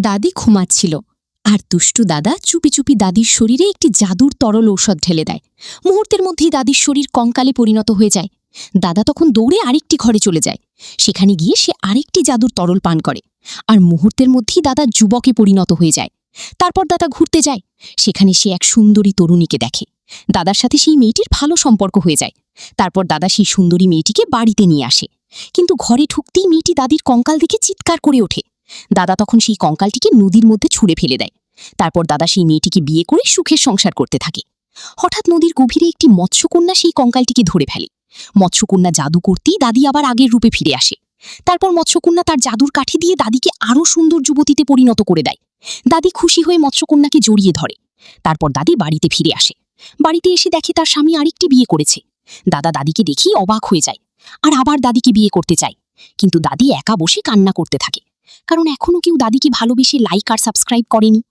দাদি ঘুমাচ্ছিল আর দুষ্টু দাদা চুপি চুপি দাদির শরীরে একটি জাদুর তরল ঔষধ ঢেলে দেয়। মুহূর্তের মধ্যেই দাদির শরীর কঙ্কালে পরিণত হয়ে যায়। দাদা তখন দৌড়ে আরেকটি ঘরে চলে যায়। সেখানে গিয়ে সে আরেকটি জাদুর তরল পান করে আর মুহূর্তের মধ্যেই দাদা যুবকে পরিণত হয়ে যায়। তারপর দাদা ঘুরতে যায়। সেখানে সে এক সুন্দরী তরুণীকে দেখে। দাদার সাথে সেই মেয়েটির ভালো সম্পর্ক হয়ে যায়। তারপর দাদা সেই সুন্দরী মেয়েটিকে বাড়িতে নিয়ে আসে। কিন্তু ঘরে ঢুকতেই মেয়েটি দাদির কঙ্কাল দেখে চিৎকার করে ওঠে। দাদা তখন সেই কঙ্কালটিকে নদীর মধ্যে ছুঁড়ে ফেলে দেয়। তারপর দাদা সেই মেয়েটিকে বিয়ে করে সুখের সংসার করতে থাকে। হঠাৎ নদীর গভীরে একটি মৎস্যকন্যা সেই কঙ্কালটিকে ধরে ফেলে। মৎস্যকন্যা জাদু করতেই দাদি আবার আগের রূপে ফিরে আসে। তারপর মৎস্যকন্যা তার জাদুর কাঠি দিয়ে দাদিকে আরও সুন্দর যুবতীতে পরিণত করে দেয়। দাদি খুশি হয়ে মৎস্যকন্যাকে জড়িয়ে ধরে। তারপর দাদি বাড়িতে ফিরে আসে। বাড়িতে এসে দেখে তার স্বামী আরেকটি বিয়ে করেছে। দাদা দাদিকে দেখেই অবাক হয়ে যায় আর আবার দাদিকে বিয়ে করতে চায়। কিন্তু দাদি একা বসে কান্না করতে থাকে, কারণ এখনও কেউ দাদিকে ভালোবেসে লাইক আর সাবস্ক্রাইব করেনি।